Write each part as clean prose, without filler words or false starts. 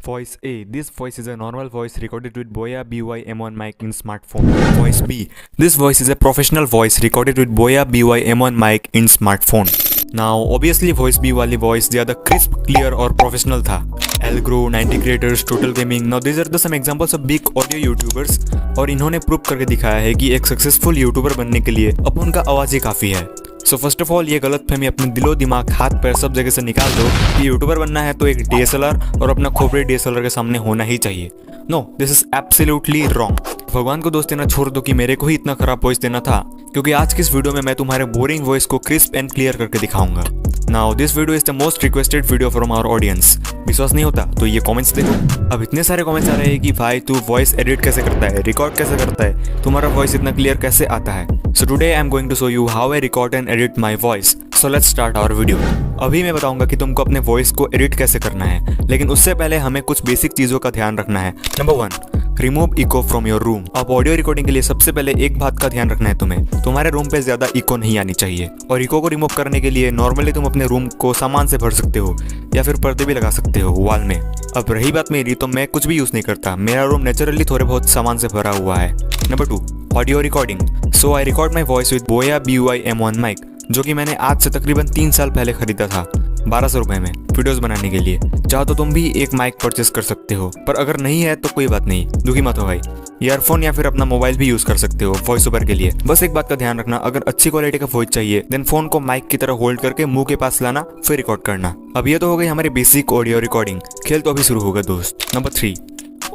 Voice A. This voice is a normal voice recorded with Boya BY-M1 mic in smartphone. Voice B. This voice is a professional voice recorded with Boya BY-M1 mic in smartphone. Now, obviously voice B वाली voice ज़्यादा crisp, clear और professional था. Algro, 90 Creators, Total Gaming. Now these are the some examples of big audio YouTubers और इन्होंने prove करके दिखाया है कि एक सक्सेसफुल यूट्यूबर बनने के लिए अब उनका आवाज़ ही काफ़ी है. सो फर्स्ट ऑफ ऑल ये गलत फहमी अपने दिलो दिमाग हाथ पैर सब जगह से निकाल दो कि यूट्यूबर बनना है तो एक DSLR और अपना खोपड़ी DSLR के सामने होना ही चाहिए. No, this is absolutely wrong. भगवान को दोष देना छोड़ दो कि मेरे को ही इतना खराब वॉइस देना था, क्योंकि आज की इस वीडियो में मैं तुम्हारे बोरिंग वॉइस को क्रिस्प एंड क्लियर करके दिखाऊंगा. Now this video is the most requested video from our audience. विश्वास नहीं होता तो ये कमेंट्स देखो. अब इतने सारे कमेंट्स आ रहे हैं कि भाई तू वॉइस एडिट कैसे करता है, रिकॉर्ड कैसे करता है, तुम्हारा वॉइस इतना क्लियर कैसे आता है. So today I am going to show you how I record and edit my voice. So let's start our video. अभी मैं बताऊंगा कि तुमको अपने वॉइस को एडिट कैसे करना है, लेकिन उससे पहले हमें कुछ बेसिक चीजों का ध्यान रखना है. Number 1, remove eco from your room. अब ऑडियो रिकॉर्डिंग के लिए सबसे पहले एक बात का ध्यान रखना है तुम्हें. तुम्हारे रूम पे ज्यादा इको नहीं आनी चाहिए. और इको को रिमूव करने के लिए नॉर्मली तुम अपने रूम को सामान से भर सकते हो या फिर पर्दे भी लगा सकते हो वॉल में. अब रही बात मेरी, तो मैं कुछ भी यूज नहीं करता. मेरा रूम नेचुरली थोड़े बहुत सामान से भरा हुआ है. Number 2, audio recording. So I record my voice with बोया BY-M1 माइक, जो कि मैंने आज से तकरीबन 3 साल पहले खरीदा था 1200 रुपए में वीडियोस बनाने के लिए. चाहो तो तुम भी एक माइक परचेस कर सकते हो, पर अगर नहीं है तो कोई बात नहीं, दुखी मत हो भाई. ईयरफोन या फिर अपना मोबाइल भी यूज कर सकते हो वॉइस ओवर के लिए. बस एक बात का ध्यान रखना, अगर अच्छी क्वालिटी का वॉइस चाहिए देन फोन को माइक की तरह होल्ड करके मुंह के पास लाना, फिर रिकॉर्ड करना. अब ये तो हो गई हमारी बेसिक ऑडियो रिकॉर्डिंग. खेल तो अभी शुरू होगा दोस्त. Number 3,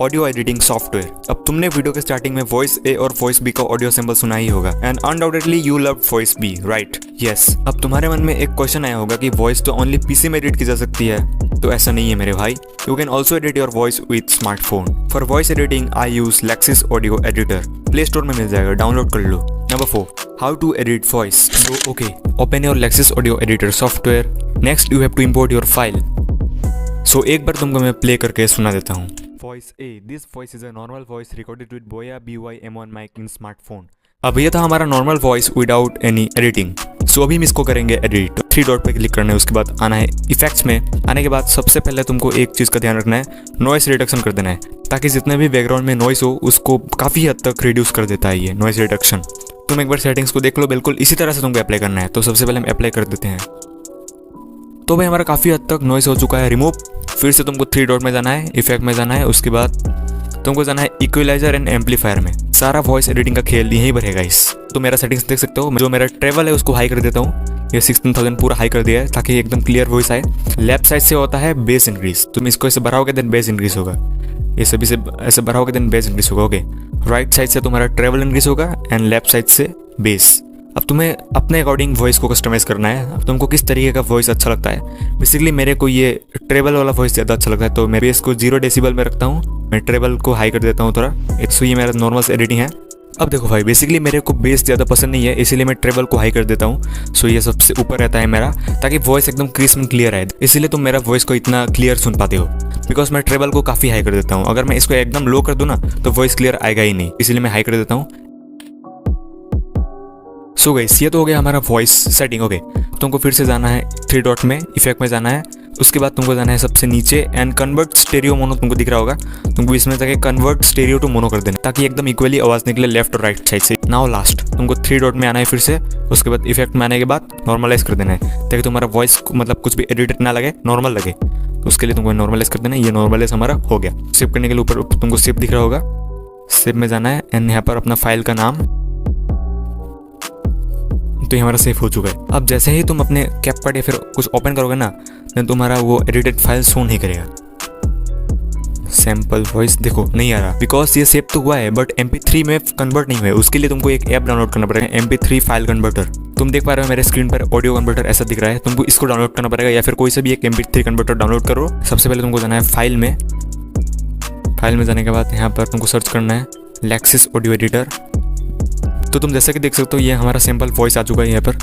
audio editing software. अब तुमने वीडियो के स्टार्टिंग में वॉइस ए और वॉइस बी का ऑडियो सिंबल सुना ही होगा, and undoubtedly you love voice B, right? Yes. अब तुम्हारे मन में एक क्वेश्चन आया होगा कि वॉइस तो ओनली पीसी में एडिट की जा सकती है. तो ऐसा नहीं है मेरे भाई. You can also edit your voice with smartphone. For voice editing I use Lexis audio editor. Play store में मिल जाएगा, डाउनलोड कर लो. Number 4, how to edit voice. So okay, open your Lexis audio editor software. Next you have to import your file. So एक बार तुमको मैं play करके सुना देता हूँ. Voice A. This voice is a normal voice recorded with Boya BY-M1 mic in smartphone. अब ये था हमारा normal voice without any editing. So अभी हम इसको करेंगे एडिट. 3 डॉट पे क्लिक करना है, उसके बाद आना है इफेक्ट्स में. आने के बाद सबसे पहले तुमको एक चीज़ का ध्यान रखना है, नॉइस रिडक्शन कर देना है, ताकि जितने भी बैकग्राउंड में नॉइस हो उसको काफ़ी हद तक रिड्यूस कर देता है ये नॉइस रिडक्शन. तुम एक बार सेटिंग्स को देख लो, बिल्कुल इसी तरह से तुमको अप्लाई करना है. तो सबसे पहले हम अप्लाई कर देते हैं. तो भाई हमारा काफ़ी हद तक नॉइस हो चुका है रिमूव. फिर से तुमको 3 डॉट में जाना है, इफेक्ट में जाना है, उसके बाद तुमको जाना है इक्वलाइजर एंड एम्पलीफायर में. सारा वॉइस एडिटिंग का खेल यहीं पर रहेगा इस. तो मेरा सेटिंग्स देख सकते हो, जो मेरा ट्रेवल है उसको हाई कर देता हूँ. ये 16,000 पूरा हाई कर दिया है ताकि एकदम क्लियर वॉइस आए. लेफ्ट साइड से होता है बेस इंक्रीज. तुम इसको ऐसे बढ़ाओगे देन बेस इंक्रीज होगा. ये सभी से ऐसे बढ़ाओगे देन बेस इंक्रीज होगा. ओके, राइट साइड से तुम्हारा ट्रेवल इंक्रीज होगा एंड लेफ्ट साइड से बेस. अब तुम्हें अपने अकॉर्डिंग वॉइस को कस्टमाइज़ करना है. अब तुमको किस तरीके का वॉइस अच्छा लगता है. बेसिकली मेरे को ये ट्रेबल वाला वॉइस ज़्यादा अच्छा लगता है, तो मैं बेस को 0 डेसिबल में रखता हूँ. मैं ट्रेबल को हाई कर देता हूँ थोड़ा. सो ये मेरा नॉर्मल एडिटिंग है. अब देखो भाई, बेसिकली मेरे को बेस ज़्यादा पसंद नहीं है, इसीलिए मैं ट्रेबल को हाई कर देता हूँ. सो ये सबसे ऊपर रहता है मेरा, ताकि वॉइस एकदम क्रिस्प एंड क्लियर आए. इसीलिए तुम मेरा वॉइस को इतना क्लियर सुन पाते हो, बिकॉज मैं ट्रेबल को काफ़ी हाई कर देता हूँ. अगर मैं इसको एकदम लो कर दूँ ना तो वॉइस क्लियर आएगा ही नहीं, इसीलिए मैं हाई कर देता हूँ. सो गाइस, ये तो हो गया हमारा वॉइस सेटिंग. ओके, तुमको फिर से जाना है 3 डॉट में, इफेक्ट में जाना है. उसके बाद तुमको जाना है सबसे नीचे एंड कन्वर्ट स्टेरियो मोनो. तुमको दिख रहा होगा, तुमको इसमें जाके कन्वर्ट स्टेरियो टू मोनो कर देना, ताकि एकदम इक्वली आवाज़ निकले लेफ्ट और राइट साइड से. नाउ लास्ट तुमको 3 डॉट में आना है फिर से. उसके बाद इफेक्ट में आने के बाद नॉर्मलाइज कर देना है, ताकि तुम्हारा वॉइस मतलब कुछ भी एडिटेड ना लगे, नॉर्मल लगे. तो उसके लिए तुमको नॉर्मलाइज कर देना है. ये नॉर्मलाइज हमारा हो गया. सेव करने के लिए ऊपर तुमको सेव दिख रहा होगा, सेव में जाना है एंड यहाँ पर अपना फाइल का नाम. तो ये हमारा सेव हो चुका है. अब जैसे ही तुम अपने कैपकट या फिर कुछ ओपन करोगे ना, देन तुम्हारा वो एडिटेड फाइल शो नहीं करेगा. सैम्पल वॉइस देखो नहीं आ रहा, बिकॉज ये सेव तो हुआ है बट MP3 में कन्वर्ट नहीं हुआ है. उसके लिए तुमको एक ऐप डाउनलोड करना पड़ेगा, MP3 फाइल कन्वर्टर. तुम देख पा रहे हो मेरे स्क्रीन पर ऑडियो कन्वर्टर ऐसा दिख रहा है. तुमको इसको डाउनलोड करना पड़ेगा, या फिर कोई से भी एक MP3 कन्वर्टर डाउनलोड करो. सबसे पहले तुमको जाना है फाइल में. फाइल में जाने के बाद यहाँ पर तुमको सर्च करना है लेक्सिस ऑडियो एडिटर. तो तुम जैसा कि देख सकते हो ये हमारा सैम्पल वॉइस आ चुका है यहाँ पर.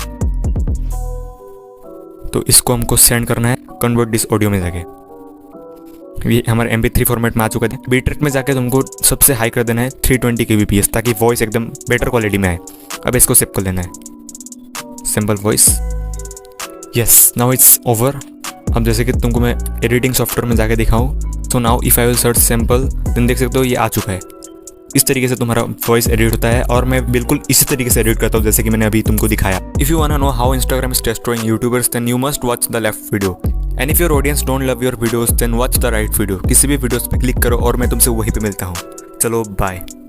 तो इसको हमको सेंड करना है कन्वर्ट दिस ऑडियो में जाके. ये हमारे MP3 फॉर्मेट में आ चुका है. बीट्रेट में जाके तुमको सबसे हाई कर देना है 320 kbps, ताकि वॉइस एकदम बेटर क्वालिटी में आए. अब इसको सेव कर लेना है, sample voice. Yes, now it's over. अब जैसे कि तुमको मैं एडिटिंग सॉफ्टवेयर में जाके दिखाऊँ, तो now if I will search sample, then देख सकते हो ये आ चुका है। इस तरीके से तुम्हारा वॉइस एडिट होता है और मैं बिल्कुल इसी तरीके से एडिट करता हूँ जैसे कि मैंने अभी तुमको दिखाया। If you want to know how Instagram is destroying YouTubers, then you must watch the left video. And if your audience don't love your videos, then watch the right video. किसी भी वीडियोस पे click करो और मैं तुमसे वहीं पे मिलता हूँ। चलो बाय।